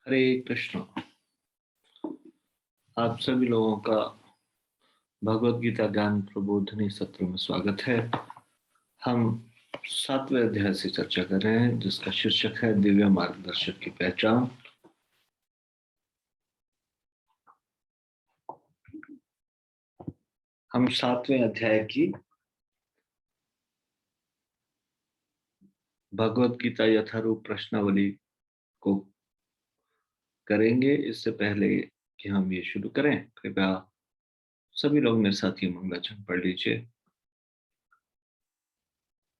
हरे कृष्ण। आप सभी लोगों का भगवत गीता ज्ञान प्रबोधिनी सत्र में स्वागत है। हम 7वें अध्याय से चर्चा कर रहे हैं जिसका शीर्षक है दिव्य मार्गदर्शक की पहचान। हम 7वें अध्याय की भगवत गीता यथारूप प्रश्नावली को करेंगे। इससे पहले कि हम ये शुरू करें, कृपया सभी लोग मेरे साथ ये मंगलाचरण पढ़ लीजिए।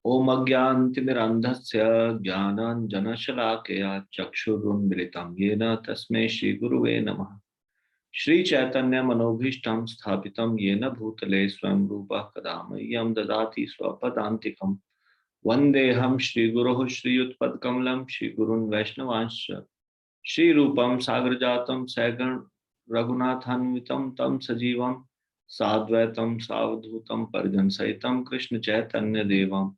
ओम अज्ञानतिमिरान्धस्य ज्ञानाञ्जनशलाकया चक्षुरुन्मिलितं येन तस्मै श्रीगुरुवे नमः। श्रीचैतन्यमनोभीष्टं स्थापितं येन भूतले स्वयं रूपः कदा मह्यं ददाति स्वपदान्तिकम्। वन्देऽहं श्रीगुरोः श्रीयुतपदकमलं श्रीगुरून् वैष्णवांश्च श्रीरूपं सागरजातं सगण रघुनाथान्वितं तं सजीवं साद्वैतं सावधूतं परिजनसहितं कृष्ण चैतन्य देवं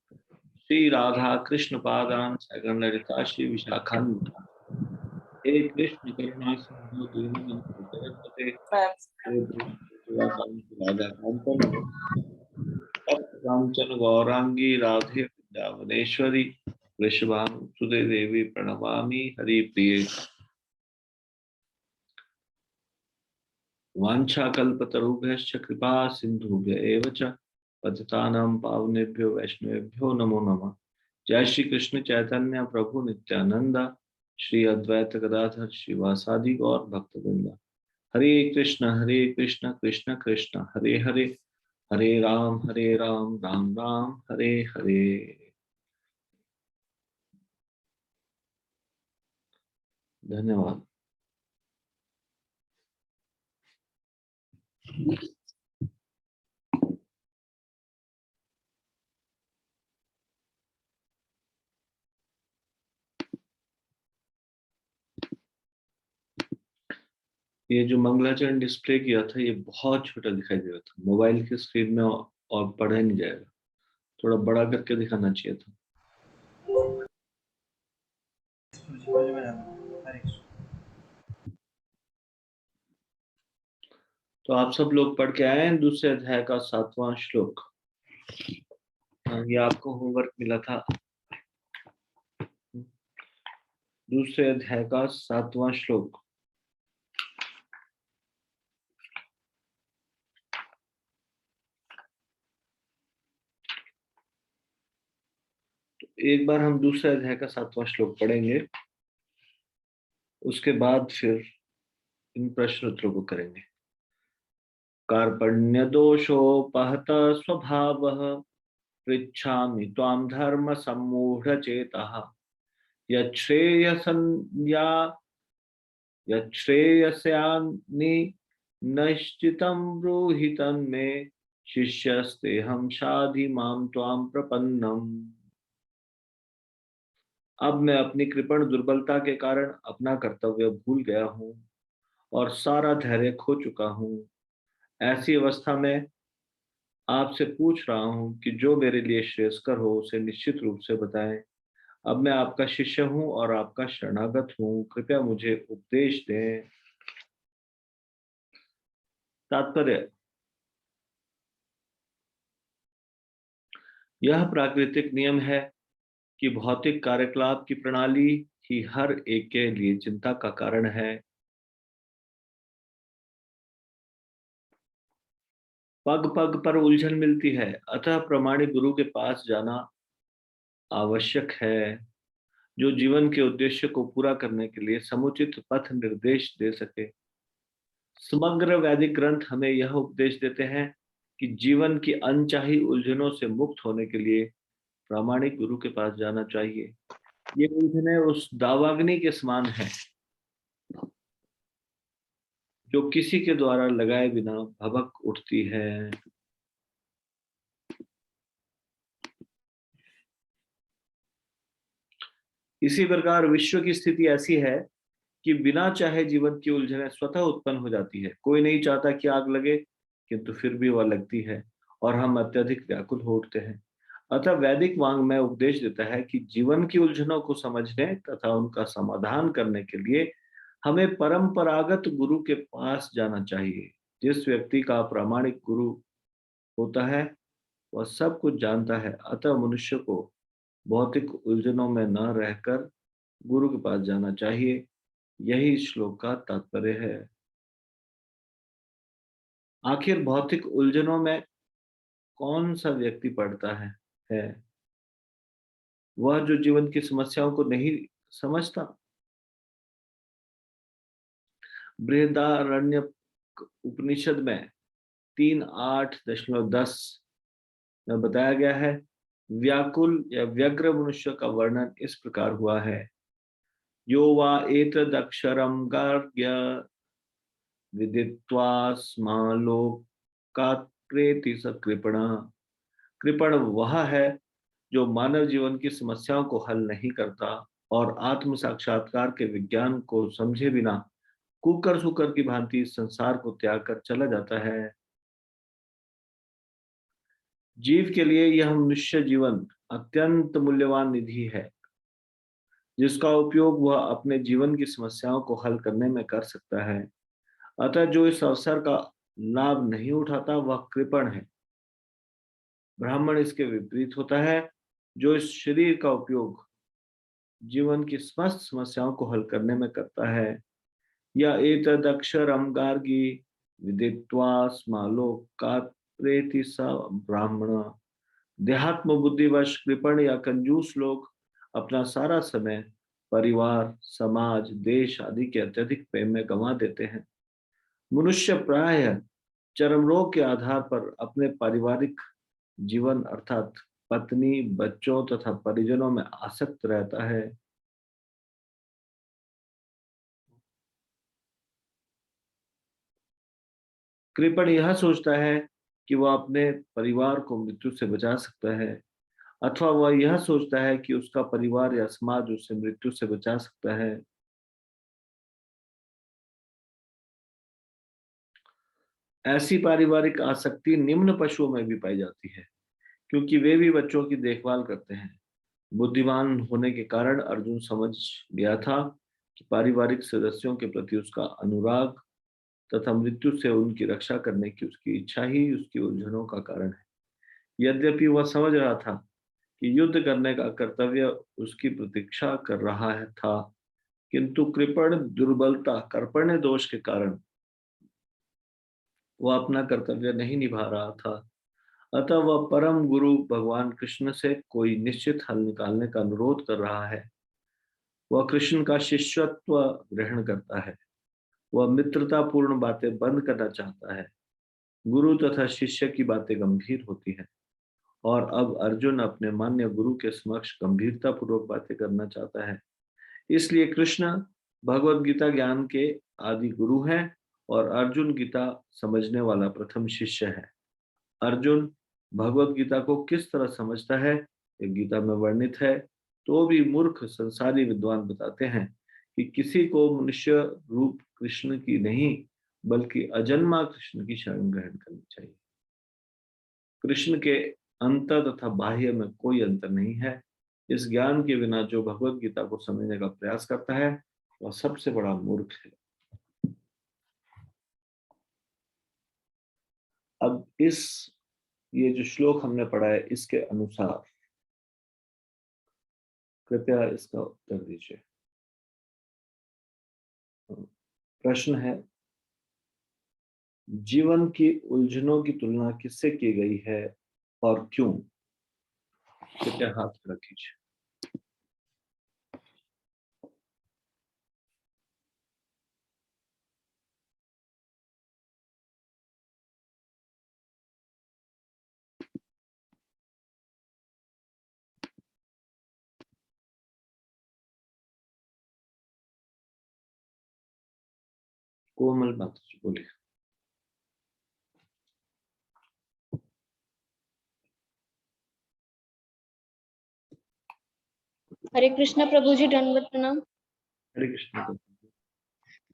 श्री राधा कृष्ण पादान सगण ललिता श्री विशाखान्विता। हे कृष्ण करुणा सिंधु दीनबंधु जगत्पते हे राधा कांतन कांचन गौरांगी राधे वृंदावनेश्वरी वृषभानुसुते देवी प्रणमामि हरि प्रिये। वाञ्छाकल्पतरुभ्यश्च कृपा सिन्धुभ्य एव च पतितानां पावनेभ्यो वैष्णवेभ्यो नमो नमः। जय श्री कृष्ण चैतन्य प्रभु नित्यानंद श्री अद्वैत गदाधर श्रीवासादि गौर भक्तवृंद। हरे कृष्ण कृष्ण कृष्ण हरे हरे, हरे राम राम राम हरे हरे। धन्यवाद। ये जो मंगलाचरण डिस्प्ले किया था ये बहुत छोटा दिखाई दे रहा था मोबाइल की स्क्रीन में, और पढ़ा नहीं जाएगा। थोड़ा बड़ा करके दिखाना चाहिए था। तो आप सब लोग पढ़ के आए हैं दूसरे अध्याय का 7वां श्लोक। ये आपको होमवर्क मिला था। दूसरे अध्याय का 7वां श्लोक। एक बार हम दूसरे अध्याय का 7वां श्लोक पढ़ेंगे, उसके बाद फिर इन प्रश्न उत्तरों को करेंगे। कार्पण्य दोषोपहत स्वभावः पृच्छामि त्वां धर्म सम्मूढ़ चेतः यच्छ्रेयसंज्ञा यच्छ्रेयस्यानि नश्चितं ब्रूहि तन्मे शिष्यस्तेऽहं शाधि मां त्वां प्रपन्नम्। अब मैं अपनी कृपण दुर्बलता के कारण अपना कर्तव्य भूल गया हूँ और सारा धैर्य खो चुका हूँ। ऐसी अवस्था में आपसे पूछ रहा हूँ कि जो मेरे लिए श्रेयस्कर हो उसे निश्चित रूप से बताएं। अब मैं आपका शिष्य हूँ और आपका शरणागत हूँ, कृपया मुझे उपदेश दें। तात्पर्य, यह प्राकृतिक नियम है कि भौतिक कार्यकलाप की प्रणाली ही हर एक के लिए चिंता का कारण है। पग पग पर उलझन मिलती है, अतः प्रमाणिक गुरु के पास जाना आवश्यक है जो जीवन के उद्देश्य को पूरा करने के लिए समुचित पथ निर्देश दे सके। समग्र वैदिक ग्रंथ हमें यह उपदेश देते हैं कि जीवन की अनचाही उलझनों से मुक्त होने के लिए प्रामाणिक गुरु के पास जाना चाहिए। ये उलझनें उस दावाग्नि के समान है जो किसी के द्वारा लगाए बिना भभक उठती है। इसी प्रकार विश्व की स्थिति ऐसी है कि बिना चाहे जीवन की उलझनें स्वतः उत्पन्न हो जाती है। कोई नहीं चाहता कि आग लगे, किंतु फिर भी वह लगती है और हम अत्यधिक व्याकुल हो उठते हैं। अतः वैदिक वांग में उपदेश देता है कि जीवन की उलझनों को समझने तथा उनका समाधान करने के लिए हमें परंपरागत गुरु के पास जाना चाहिए। जिस व्यक्ति का प्रामाणिक गुरु होता है वह सब कुछ जानता है, अतः मनुष्य को भौतिक उलझनों में न रहकर गुरु के पास जाना चाहिए। यही श्लोक का तात्पर्य है। आखिर भौतिक उलझनों में कौन सा व्यक्ति पड़ता है वह जो जीवन की समस्याओं को नहीं समझता। बृहदारण्यक उपनिषद में 3:8.10 में बताया गया है, व्याकुल या व्यग्र मनुष्य का वर्णन इस प्रकार हुआ है। यो वा एतदक्षरं गार्ग्य विदित्वा स्मालोकात् प्रेति स कृपणः। कृपण वह है जो मानव जीवन की समस्याओं को हल नहीं करता और आत्म साक्षात्कार के विज्ञान को समझे बिना कुकर सुकर की भांति इस संसार को त्याग कर चला जाता है। जीव के लिए यह मनुष्य जीवन अत्यंत मूल्यवान निधि है, जिसका उपयोग वह अपने जीवन की समस्याओं को हल करने में कर सकता है। अतः जो इस अवसर का लाभ नहीं उठाता वह कृपण है। ब्राह्मण इसके विपरीत होता है, जो इस शरीर का उपयोग जीवन की समस्त समस्याओं को हल करने में करता है। या एतदक्षरं गार्गी विदित्वा स्मालोकात् प्रेति स ब्राह्मण। देहात्म बुद्धिवश कृपण या कंजूस लोग अपना सारा समय परिवार, समाज, देश आदि के अत्यधिक प्रेम में गंवा देते हैं। मनुष्य प्रायः चरम रोग के आधार पर अपने पारिवारिक जीवन अर्थात पत्नी, बच्चों तथा परिजनों में आसक्त रहता है। कृपण यह सोचता है कि वह अपने परिवार को मृत्यु से बचा सकता है, अथवा वह यह सोचता है कि उसका परिवार या समाज उसे मृत्यु से बचा सकता है। ऐसी पारिवारिक आसक्ति निम्न पशुओं में भी पाई जाती है, क्योंकि वे भी बच्चों की देखभाल करते हैं। बुद्धिमान होने के कारण अर्जुन समझ गया था कि पारिवारिक सदस्यों के प्रति उसका अनुराग तथा मृत्यु से उनकी रक्षा करने की उसकी इच्छा ही उसकी उलझनों का कारण है। यद्यपि वह समझ रहा था कि युद्ध करने का कर्तव्य उसकी प्रतीक्षा कर रहा है था, किंतु कृपण दुर्बलता कर्पण्य दोष के कारण वह अपना कर्तव्य नहीं निभा रहा था। अतः वह परम गुरु भगवान कृष्ण से कोई निश्चित हल निकालने का अनुरोध कर रहा है। वह कृष्ण का शिष्यत्व ग्रहण करता है। वह मित्रता पूर्ण बातें बंद करना चाहता है। गुरु तथा शिष्य की बातें गंभीर होती हैं और अब अर्जुन अपने मान्य गुरु के समक्ष गंभीरता पूर्वक बातें करना चाहता है। इसलिए कृष्ण भगवत गीता ज्ञान के आदि गुरु हैं और अर्जुन गीता समझने वाला प्रथम शिष्य है। अर्जुन भगवत गीता को किस तरह समझता है ये गीता में वर्णित है। तो भी मूर्ख संसारी विद्वान बताते हैं कि किसी को मनुष्य रूप कृष्ण की नहीं बल्कि अजन्मा कृष्ण की शरण ग्रहण करनी चाहिए। कृष्ण के अंतर तथा बाह्य में कोई अंतर नहीं है। इस ज्ञान के बिना जो भगवत गीता को समझने का प्रयास करता है वह सबसे बड़ा मूर्ख है। अब ये जो श्लोक हमने पढ़ा है इसके अनुसार कृपया इसका उत्तर दीजिए। प्रश्न है, जीवन की उलझनों की तुलना किससे की गई है और क्यों? कृपया हाथ खड़ा कीजिए। कोमल माता जी बोलिए। हरे कृष्णा प्रभु जी, दंडवत प्रणाम। हरे कृष्ण।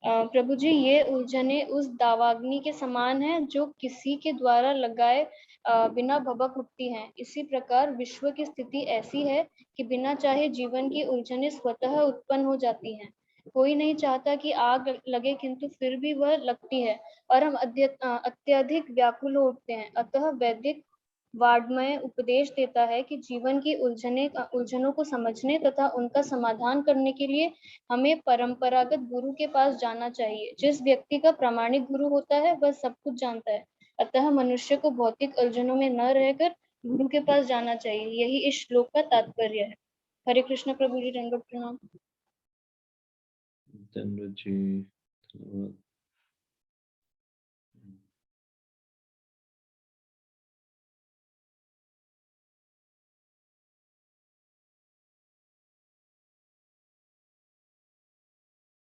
प्रभु जी, ये उलझने उस दावाग्नि के समान है जो किसी के द्वारा लगाए बिना भभक उठती हैं। इसी प्रकार विश्व की स्थिति ऐसी है कि बिना चाहे जीवन की उलझने स्वतः उत्पन्न हो जाती हैं। कोई नहीं चाहता कि आग लगे, किंतु फिर भी वह लगती है और हम अत्यधिक व्याकुल हो उठते हैं। अतः वैदिक वाङ्मय उपदेश देता है कि जीवन की उलझनों को समझने तथा उनका समाधान करने के लिए हमें परंपरागत गुरु के पास जाना चाहिए। जिस व्यक्ति का प्रामाणिक गुरु होता है वह सब कुछ जानता है। अतः मनुष्य को भौतिक उलझनों में न रहकर गुरु के पास जाना चाहिए। यही इस श्लोक का तात्पर्य है। हरे कृष्ण प्रभु जी, दंडवत प्रणाम। धन्यवाद जी, धन्यवाद।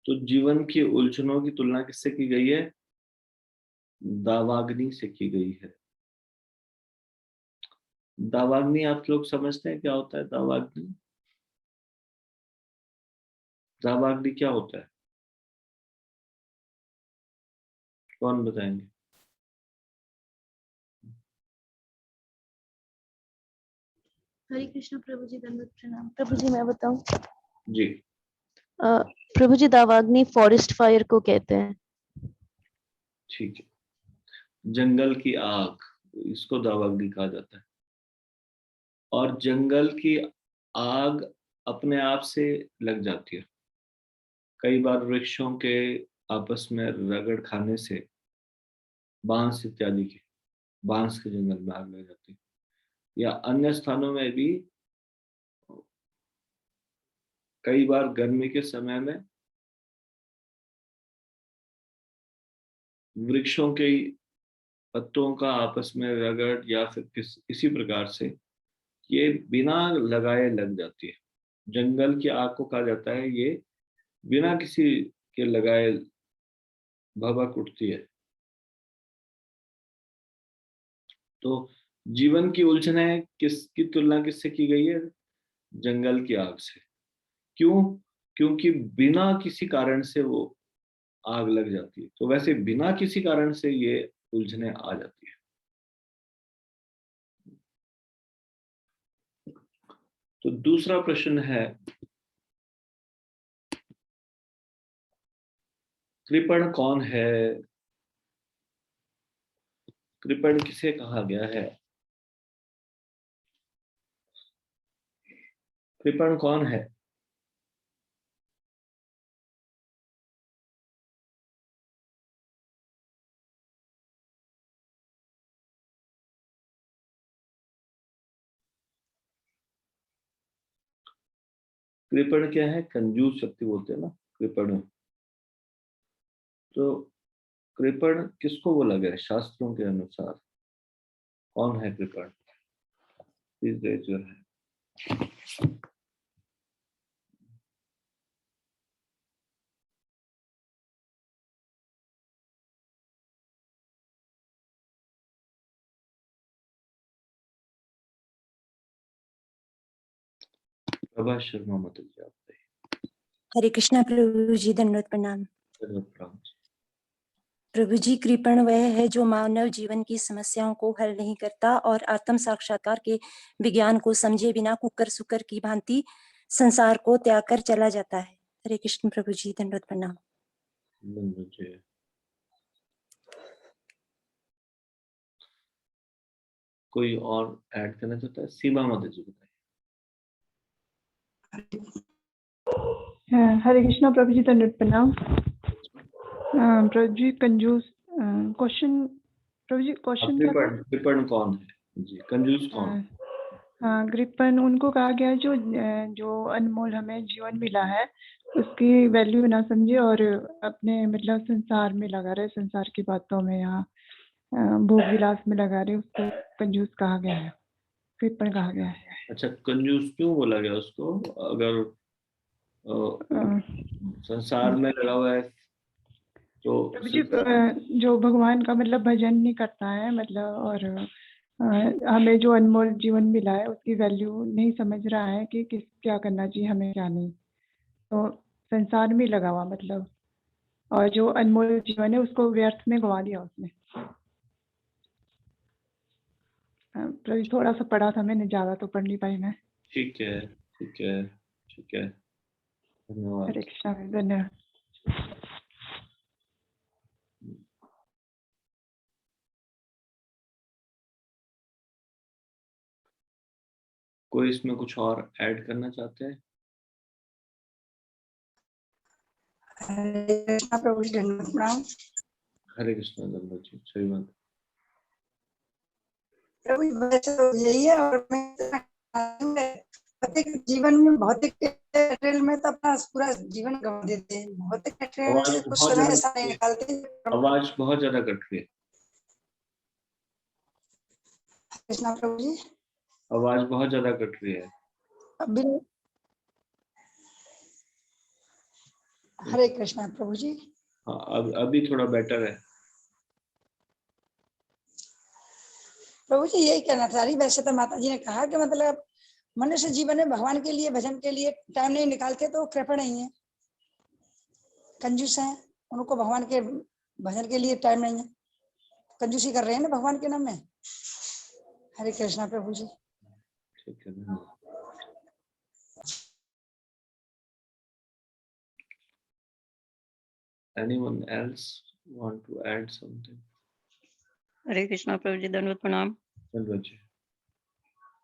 तो जीवन की उलझनों की तुलना किससे की गई है? दावाग्नि से की गई है। दावाग्नि आप लोग समझते हैं क्या होता है? दावाग्नि, दावाग्नि क्या होता है? कौन बताएंगे? हरे कृष्ण प्रभु जी, दंडवत प्रणाम। प्रभु जी मैं बताऊं? जी। प्रभु जी, दावाग्नि फॉरेस्ट फायर को कहते हैं। ठीक है, जंगल की आग, इसको दावाग्नि कहा जाता है। और जंगल की आग अपने आप से लग जाती है। कई बार वृक्षों के आपस में रगड़ खाने से, बांस इत्यादि के, बांस के जंगल में आग लग जाती है, या अन्य स्थानों में भी कई बार गर्मी के समय में वृक्षों के पत्तों का आपस में रगड़ या फिर इसी प्रकार से ये बिना लगाए लग जाती है। जंगल की आग को कहा जाता है ये बिना किसी के लगाए भभक उठती है। तो जीवन की उलझनें किसकी तुलना किससे की गई है? जंगल की आग से। क्यों? क्योंकि बिना किसी कारण से वो आग लग जाती है। तो वैसे बिना किसी कारण से ये उलझने आ जाती है। तो दूसरा प्रश्न है, कृपण कौन है? कृपण किसे कहा गया है? कृपण कौन है? कृपण क्या है? कंजूस शक्ति बोलते हैं ना, कृपण। तो कृपण किसको बोला गया है शास्त्रों के अनुसार? कौन है कृपण? Please raise your hand. Prabha Sharma मत आप हरे कृष्णा प्रभु जी, दंडवत प्रणाम। बताइए। प्रभु जी, कृपण वह है जो मानव जीवन की समस्याओं को हल नहीं करता और आत्म साक्षात्कार के विज्ञान को समझे बिना कुकर सुकर की भांति संसार को त्याग कर चला जाता है। हरे कृष्ण प्रभु जी, दंडवत प्रणाम। कोई और ऐड करना चाहता है? सीमा मत जी बताइए। हरे कृष्णा प्रभु जी, दंडवत प्रणाम। प्रभु जी कंजूस क्वेश्चन, प्रभु जी क्वेश्चन क्या था? कृपण कौन है जी? कंजूस कौन? हाँ, कृपण उनको कहा गया जो जो अनमोल हमें जीवन मिला है उसकी वैल्यू ना समझे और अपने मतलब संसार में लगा रहे, संसार की बातों में या भोग विलास में लगा रहे, उसको कंजूस कहा गया है, कृपण कहा गया है। अच्छा, कंजूस क्यों बोला गया उसको? अगर संसार में लगा हुआ है तो प्रभु जी जो भगवान का मतलब भजन नहीं करता है मतलब, और हमें जो अनमोल जीवन मिला है उसकी वैल्यू नहीं समझ रहा है कि किस क्या करना चाहिए हमें क्या नहीं, तो संसार में लगा हुआ मतलब, और जो अनमोल जीवन है उसको व्यर्थ में गवा दिया उसने। प्रभु जी थोड़ा सा पढ़ा था मैंने, ज्यादा तो पढ़ नहीं पाई मैं। ठीक है, ठीक है, ठीक है। धन्यवाद। हरे कृष्णा, धन्यवाद। कोई इसमें कुछ और ऐड करना चाहते हैं? हरे कृष्णा प्रभु जी, धन्यवाद प्रणाम। हरे कृष्णा धन्यवाद जी, सही बात। प्रभु जी, वैसे तो यही है, और मैं भौतिक जीवन में, भौतिक मटेरियल में तो अपना पूरा जीवन गंवा देते हैं। भौतिक मटेरियल से कुछ समय ऐसा नहीं निकालते। आवाज बहुत ज्यादा कट रही है। कृष्णा प्रभु जी, आवाज बहुत ज्यादा कट रही है। अभी हरे कृष्णा प्रभु जी। हाँ, अभी थोड़ा बेटर है। प्रभु जी, यही कहना चाह रही। वैसे तो माता जी ने कहा कि मतलब मनुष्य जीवन में भगवान के लिए, भजन के लिए टाइम नहीं निकालते तो कृपण नहीं है, कंजूस हैं। उनको भगवान के भजन के लिए टाइम नहीं है, कंजूसी कर रहे हैं ना भगवान के नाम में। हरे कृष्णा प्रभु जी। ठीक है, धन्यवाद। Anyone else want to add something? हरे कृष्णा प्रभु जी, धन्यवाद प्रणाम। धन्यवाद जी।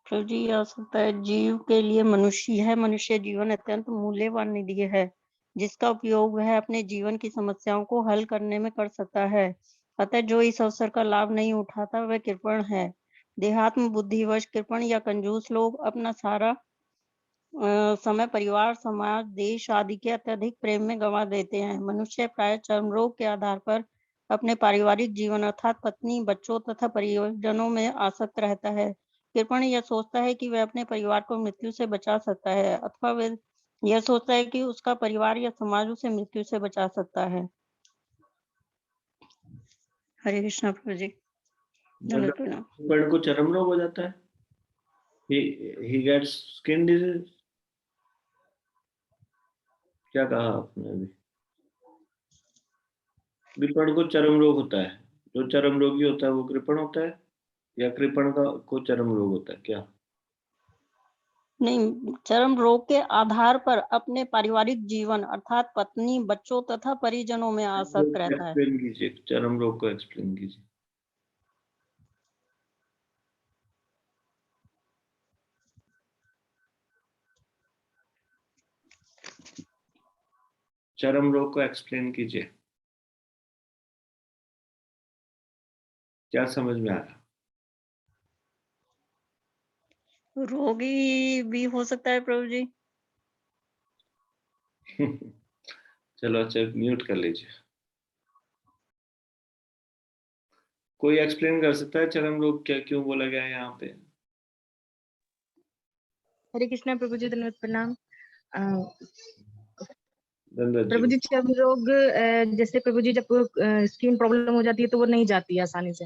प्रभु जी, आ सकता है जीव के लिए मनुष्य जीवन अत्यंत मूल्यवान निधि है, जिसका उपयोग वह अपने जीवन की समस्याओं को हल करने में कर सकता है। अतः जो इस अवसर का लाभ नहीं उठाता वह कृपण है। देहात्म बुद्धिवश कृपण या कंजूस लोग अपना सारा समय परिवार, समाज, देश आदि के अत्यधिक प्रेम में गंवा देते हैं। मनुष्य प्राय चर्म रोग के आधार पर अपने पारिवारिक जीवन अर्थात पत्नी, बच्चों तथा परिजनों में आसक्त रहता है। कृपण यह सोचता है कि वह अपने परिवार को मृत्यु से बचा सकता है, अथवा वह यह सोचता है कि उसका परिवार या समाज उसे मृत्यु से बचा सकता है। हरे कृष्णा प्रभु जी, धन्यवाद प्रणाम। कृपण को चर्म रोग हो जाता है। He gets skin disease. क्या कहा आपने अभी? कृपण को चर्म रोग होता है। जो चर्म रोगी होता है वो कृपण होता है, या कृपण को चर्म रोग होता है क्या? नहीं, चर्म रोग के आधार पर अपने पारिवारिक जीवन अर्थात पत्नी, बच्चों तथा परिजनों में आसक्त रहता है। एक्सप्लेन कीजिए, चर्म रोग को एक्सप्लेन कीजिए। चर्म रोग को एक्सप्लेन कीजिए, क्या समझ में आ रहा? रोगी भी हो सकता है प्रभु जी। चलो अच्छा, म्यूट कर लीजिए। कोई एक्सप्लेन कर सकता है चर्म रोग क्या क्यों बोला गया है यहाँ पे? हरे कृष्णा प्रभु जी, धन्यवाद प्रणाम। जी। प्रभु जी, चर्म रोग जैसे प्रभु जी, जब स्किन प्रॉब्लम हो जाती है तो वो नहीं जाती है आसानी से,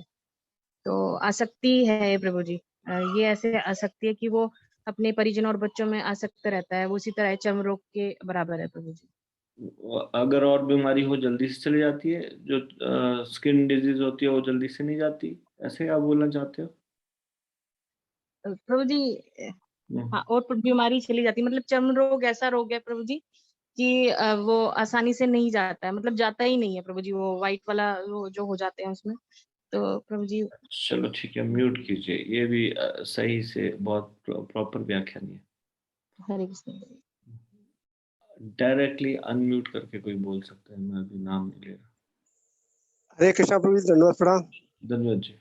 तो आसक्ति है प्रभु जी। ये ऐसे आसक्ति है कि वो अपने परिजनों और बच्चों में आसक्त रहता है, वो उसी तरह चर्म रोग के बराबर है प्रभु जी। अगर और बीमारी हो जल्दी से चली जाती है, जो स्किन डिजीज होती है वो जल्दी से नहीं जाती, ऐसे आप बोलना चाहते हो? प्रभु जी, हाँ, और बीमारी चली जाती है। मतलब चर्म रोग ऐसा रोग है प्रभु जी कि वो आसानी से नहीं जाता है, मतलब जाता ही नहीं है प्रभु जी, वो व्हाइट वाला वो जो हो जाते हैं उसमें, तो प्रभु जी। चलो ठीक है, म्यूट कीजिए। ये भी सही से बहुत प्रॉपर व्याख्या नहीं है। हरे कृष्ण। डायरेक्टली अनम्यूट करके कोई बोल सकता है, मैं अभी नाम नहीं ले रहा। हरे कृष्णा प्रभु जी, धन्यवाद प्रणाम। धन्यवाद जी।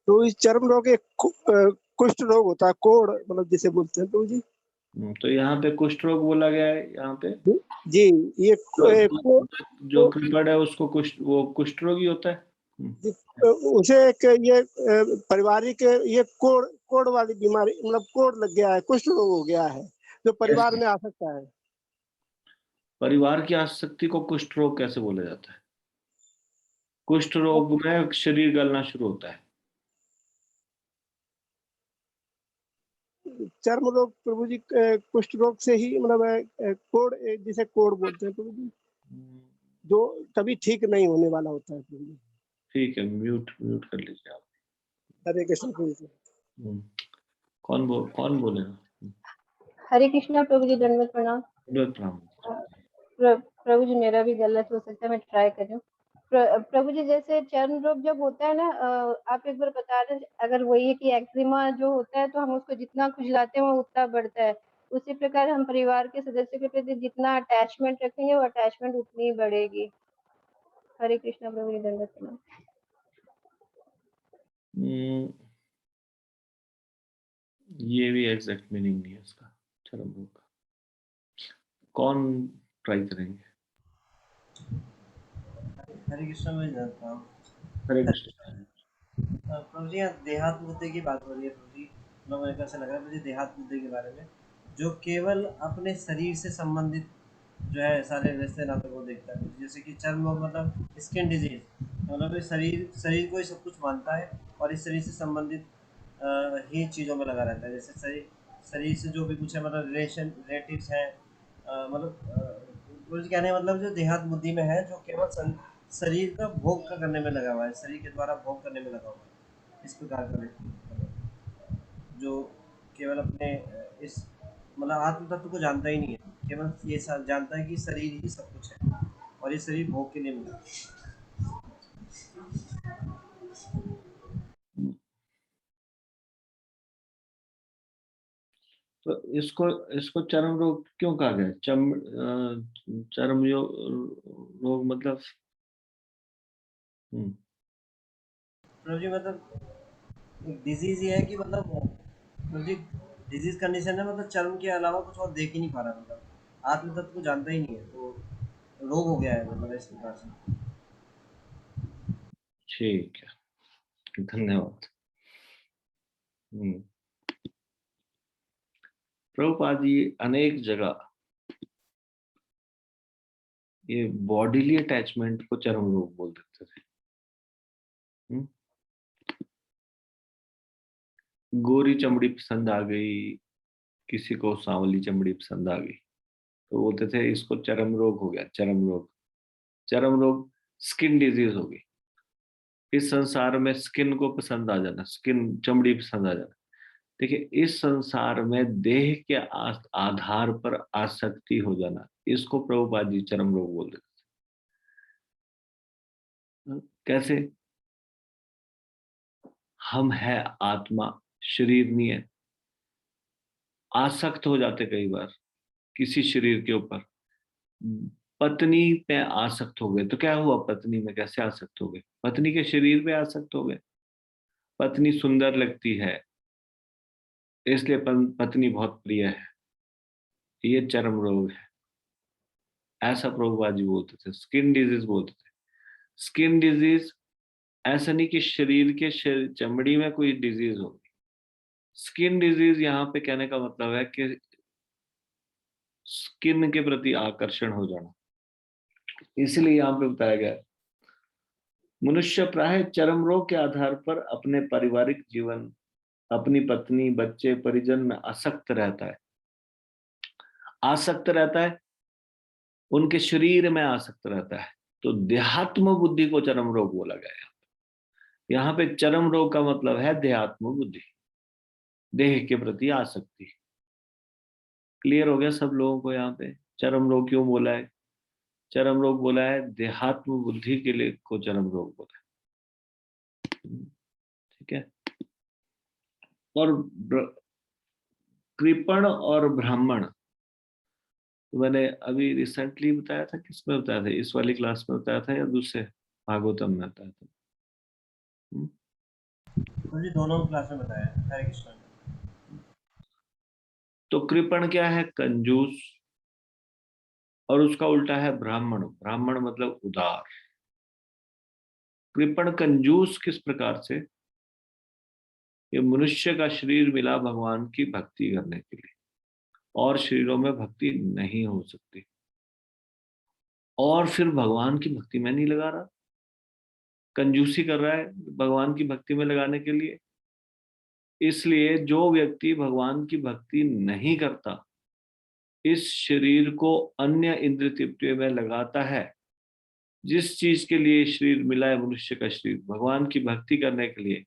तो इस चर्म रोग एक कुष्ठ रोग होता है, कोढ़ मतलब जिसे बोलते हैं प्रभु जी। तो यहाँ पे कुष्ठ रोग बोला गया है यहाँ पे जी। ये जो कृपण है उसको कुष्ठ रोगी होता है। उसे एक ये पारिवारिक ये कोढ़ वाली बीमारी, मतलब कोढ़ लग गया है, कुष्ठ रोग हो गया है जो परिवार में आ सकता है। परिवार की आसक्ति को कुष्ठ रोग कैसे बोला जाता है? कुष्ठ रोग में शरीर गलना शुरू होता है। चर्म रोग प्रभु जी कुष्ठ रोग से ही मतलब कोढ़, जिसे कोढ़ बोलते हैं प्रभु जी, जो कभी ठीक नहीं होने वाला होता है प्रभु जी। ठीक है, म्यूट कर लीजिए आप। हरे कृष्ण प्रभु जी। कौन बोलेगा? हरे कृष्णा प्रभु जी, दंडवत प्रणाम। धन्यवाद प्रणाम। प्रभु जी मेरा भी गलत हो सकता है, मैं ट्राई कर रही हूँ। प्रभु जी जैसे चर्म रोग जब होता है ना, आप एक बार बता रहे अगर वही है कि एक्जिमा जो होता है तो हम उसको जितना खुजलाते हैं वो उतना बढ़ता है, उसी प्रकार हम परिवार के सदस्य के प्रति जितना अटैचमेंट रखेंगे वो अटैचमेंट उतनी ही बढ़ेगी। हरे कृष्णा प्रभु जी, दंडवत प्रणाम। ये भी एग्जैक्ट मीनिंग नहीं है इसका, चरम रोग का। कौन ट्राई करेंगे? हरे कृष्णा में जानता हूँ। हरे कृष्ण। प्रभु जी, यहाँ देहात मुद्दे की बात हो रही है प्रभु जी। मतलब मेरे को ऐसा लग रहा है मुझे देहात मुद्दे के बारे में, जो केवल अपने शरीर से संबंधित जो है सारे रिश्ते नातों को देखता है। जैसे कि चर्म रोग मतलब स्किन डिजीज, मतलब शरीर को ही सब कुछ मानता है और इस शरीर से संबंधित ही चीज़ों में लगा रहता है। जैसे शरीर से जो भी कुछ है, मतलब रिलेटिव्स हैं, मुझे कहने का मतलब जो देहात बुद्धि में है, जो केवल शरीर का भोग करने में लगा हुआ है, शरीर के द्वारा भोग करने में लगा हुआ है। इस प्रकार का व्यक्ति जो केवल अपने इस मतलब आत्म तत्व को जानता ही नहीं है, केवल ये जानता है कि शरीर ही सब कुछ है और ये शरीर भोग के लिए मिला। तो इसको चर्म रोग क्यों कहा गया? चर्म रोग मतलब प्रभु जी मतलब एक डिजीज ये है कि मतलब प्रभु जी डिजीज कंडीशन है, मतलब चर्म के अलावा कुछ और देख ही नहीं पा रहा, मतलब आत्म तत्व को जानता ही नहीं है, तो रोग हो गया है मतलब इस प्रकार से। ठीक है, धन्यवाद। प्रभुपाद जी अनेक जगह ये बॉडीली अटैचमेंट को चर्म रोग बोल देते थे। गोरी चमड़ी पसंद आ गई, किसी को सांवली चमड़ी पसंद आ गई, तो बोलते थे इसको चर्म रोग हो गया। चर्म रोग स्किन डिजीज हो गई। इस संसार में स्किन को पसंद आ जाना, स्किन चमड़ी पसंद आ जाना। देखिए, इस संसार में देह के आधार पर आसक्ति हो जाना, इसको प्रभुपाद जी चरम रोग बोल देते थे। कैसे? हम है आत्मा, शरीर नहीं है। आसक्त हो जाते कई बार किसी शरीर के ऊपर। पत्नी पे आसक्त हो गए तो क्या हुआ? पत्नी में कैसे आसक्त हो गए? पत्नी के शरीर पे आसक्त हो गए। पत्नी सुंदर लगती है इसलिए पत्नी बहुत प्रिय है, ये चर्म रोग है। ऐसा प्रभुपाद जी बोलते थे। स्किन डिजीज बोलते थे। स्किन डिजीज ऐसा नहीं कि शरीर के चमड़ी में कोई डिजीज होगी। स्किन डिजीज यहाँ पे कहने का मतलब है कि स्किन के प्रति आकर्षण हो जाना। इसलिए यहाँ पे बताया गया है, मनुष्य प्राय चर्म रोग के आधार पर अपने पारिवारिक जीवन, अपनी पत्नी, बच्चे, परिजन में आसक्त रहता है। आसक्त रहता है, उनके शरीर में आसक्त रहता है। तो देहात्म बुद्धि को चरम रोग बोला गया है। यहाँ पे चरम रोग का मतलब है देहात्म बुद्धि, देह के प्रति आसक्ति। क्लियर हो गया सब लोगों को? यहाँ पे चरम रोग क्यों बोला है? चरम रोग बोला है देहात्म बुद्धि के लिए को चरम रोग बोला है। ठीक है। और कृपण और ब्राह्मण मैंने अभी रिसेंटली बताया था, किसमें बताया था? इस वाली क्लास में बताया था या दूसरे भागवतम में बताया था? मुझे दोनों क्लास में बताया हरे कृष्ण। तो कृपण क्या है? कंजूस। और उसका उल्टा है ब्राह्मण। ब्राह्मण मतलब उदार। कृपण कंजूस किस प्रकार से? ये मनुष्य का शरीर मिला भगवान की भक्ति करने के लिए, और शरीरों में भक्ति नहीं हो सकती, और फिर भगवान की भक्ति में नहीं लगा रहा, कंजूसी कर रहा है भगवान की भक्ति में लगाने के लिए। इसलिए जो व्यक्ति भगवान की भक्ति नहीं करता, इस शरीर को अन्य इंद्र तृप्ति में लगाता है, जिस चीज के लिए शरीर मिला है, मनुष्य का शरीर, भगवान की भक्ति करने के लिए,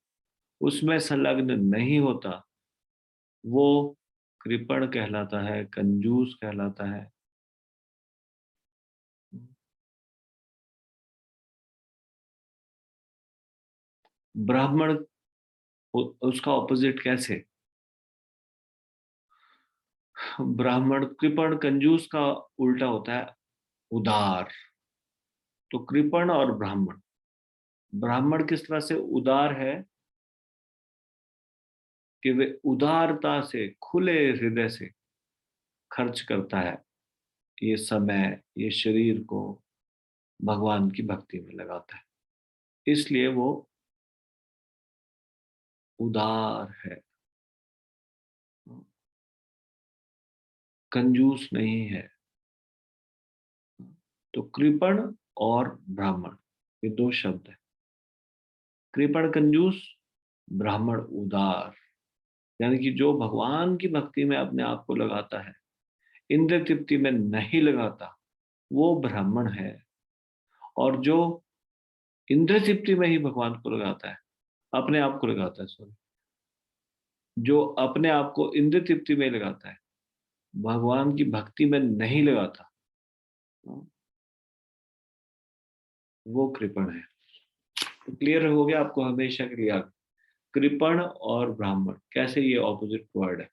उसमें संलग्न नहीं होता, वो कृपण कहलाता है, कंजूस कहलाता है। ब्राह्मण उसका ऑपोजिट कैसे? ब्राह्मण, कृपण, कंजूस का उल्टा होता है उदार। तो कृपण और ब्राह्मण, ब्राह्मण किस तरह से उदार है कि वे उदारता से, खुले हृदय से खर्च करता है ये समय, ये शरीर को भगवान की भक्ति में लगाता है, इसलिए वो उदार है, कंजूस नहीं है। तो कृपण और ब्राह्मण ये दो शब्द है। कृपण कंजूस, ब्राह्मण उदार, यानी कि जो भगवान की भक्ति में अपने आप को लगाता है, इंद्रिय तृप्ति में नहीं लगाता, वो ब्राह्मण है। और जो इंद्रिय तृप्ति में ही भगवान को लगाता है, अपने आप को लगाता है, सॉरी, जो अपने आप को इंद्रिय तृप्ति में लगाता है, भगवान की भक्ति में नहीं लगाता, वो कृपण है। तो क्लियर हो गया आपको हमेशा के लिए? कृपण और ब्राह्मण कैसे ये ऑपोजिट वर्ड है।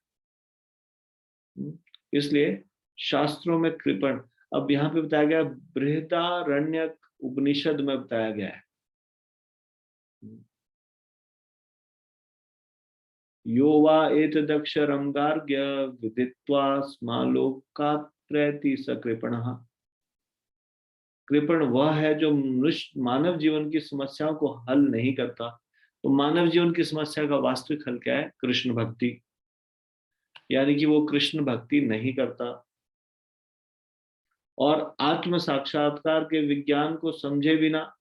इसलिए शास्त्रों में कृपण, अब यहाँ पे बताया गया, बृहदारण्यक उपनिषद में बताया गया है, यो वा एतदक्षरं गार्ग्य विदित्वा स्मालोकात्रयति स कृपणः। कृपण वह है जो मनुष्य मानव जीवन की समस्याओं को हल नहीं करता। तो मानव जीवन की समस्या का वास्तविक हल क्या है? कृष्ण भक्ति, यानी कि वो कृष्ण भक्ति नहीं करता और आत्म साक्षात्कार के विज्ञान को समझे बिना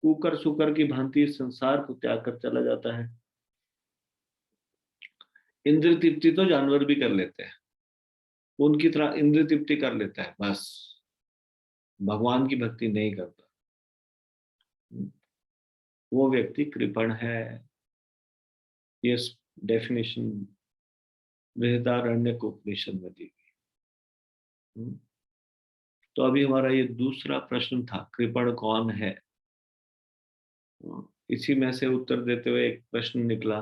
कुकर सुकर की भांति संसार को त्याग कर चला जाता है। इंद्रिय तृप्ति तो जानवर भी कर लेते हैं, उनकी तरह इंद्रिय तृप्ति कर लेता है, बस भगवान की भक्ति नहीं करता, वो व्यक्ति कृपण है। ये डेफिनेशन बृहदारण्यक उपनिषद में दी गई। तो अभी हमारा ये दूसरा प्रश्न था, कृपण कौन है। इसी में से उत्तर देते हुए एक प्रश्न निकला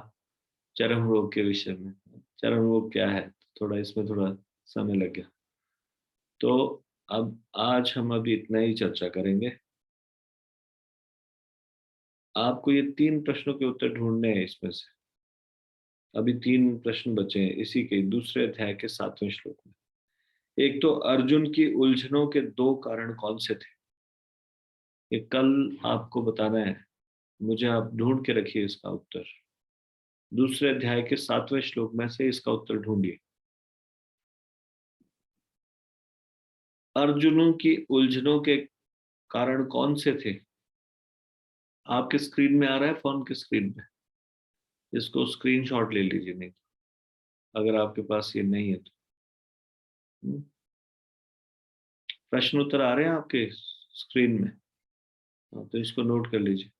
चरम रोग के विषय में। चरम रोग क्या है, थोड़ा इसमें थोड़ा समय लग गया। तो अब आज हम अभी इतना ही चर्चा करेंगे। आपको ये 3 प्रश्नों के उत्तर ढूंढने हैं इसमें से। अभी 3 प्रश्न बचे हैं इसी के दूसरे अध्याय के 7वें श्लोक में। एक तो अर्जुन की उलझनों के 2 कारण कौन से थे, ये कल आपको बताना है, मुझे आप ढूंढ के रखिए इसका उत्तर। दूसरे अध्याय के 7वें श्लोक में से इसका उत्तर ढूंढिए। अर्जुनों की उलझनों के कारण कौन से थे? आपके स्क्रीन में आ रहा है, फोन के स्क्रीन में, इसको स्क्रीनशॉट ले लीजिए, नहीं तो अगर आपके पास ये नहीं है तो। प्रश्न उत्तर आ रहे हैं आपके स्क्रीन में, तो इसको नोट कर लीजिए।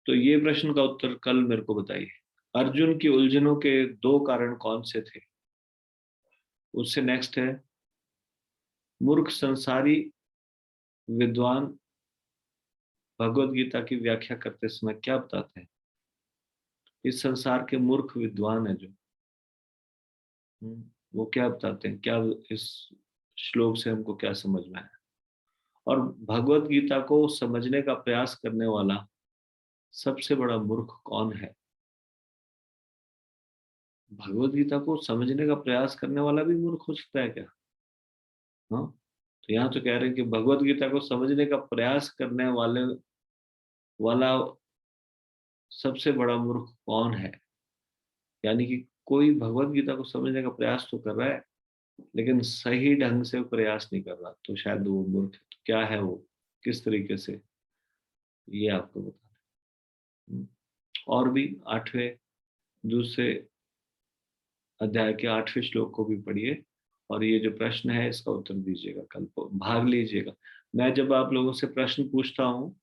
तो ये प्रश्न का उत्तर कल मेरे को बताइए, अर्जुन की उलझनों के 2 कारण कौन से थे। उससे नेक्स्ट है, मूर्ख संसारी विद्वान भगवत गीता की व्याख्या करते समय क्या बताते हैं। इस संसार के मूर्ख विद्वान है जो, वो क्या बताते हैं, क्या इस श्लोक से हमको क्या समझ में आया। और भगवत गीता को समझने का प्रयास करने वाला सबसे बड़ा मूर्ख कौन है। भगवत गीता को समझने का प्रयास करने वाला भी मूर्ख हो सकता है क्या? हाँ, तो यहाँ तो कह रहे हैं कि भगवत गीता को समझने का प्रयास करने वाला सबसे बड़ा मूर्ख कौन है। यानी कि कोई भगवत गीता को समझने का प्रयास तो कर रहा है लेकिन सही ढंग से प्रयास नहीं कर रहा, तो शायद वो मूर्ख है। तो क्या है वो, किस तरीके से, ये आपको बताना है। और भी 8वें दूसरे अध्याय के 8वें श्लोक को भी पढ़िए और ये जो प्रश्न है इसका उत्तर दीजिएगा, कल भाग लीजिएगा। मैं जब आप लोगों से प्रश्न पूछता हूँ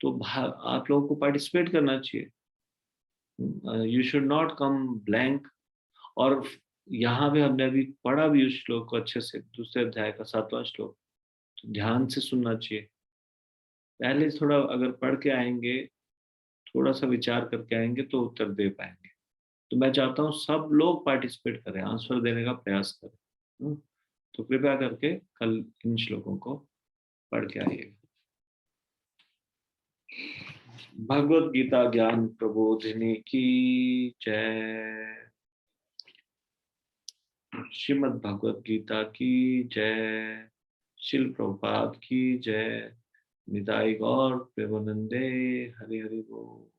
तो आप लोगों को पार्टिसिपेट करना चाहिए। You should not come blank. और यहाँ पे हमने अभी पढ़ा भी उस श्लोक को अच्छे से, दूसरे अध्याय का 7वां श्लोक, तो ध्यान से सुनना चाहिए। पहले थोड़ा अगर पढ़ के आएंगे, थोड़ा सा विचार करके आएंगे तो उत्तर दे पाएंगे। तो मैं चाहता हूँ सब लोग पार्टिसिपेट करें, आंसर देने का प्रयास करें। तो कृपया करके कल इन श्लोकों को पढ़ के आइएगा। भगवत गीता ज्ञान प्रबोधिनी की जय। श्रीमद् भगवत गीता की जय। शिल प्रभुपाद की जय। निताई गौर प्रेमानंदे। हरि हरि बोल।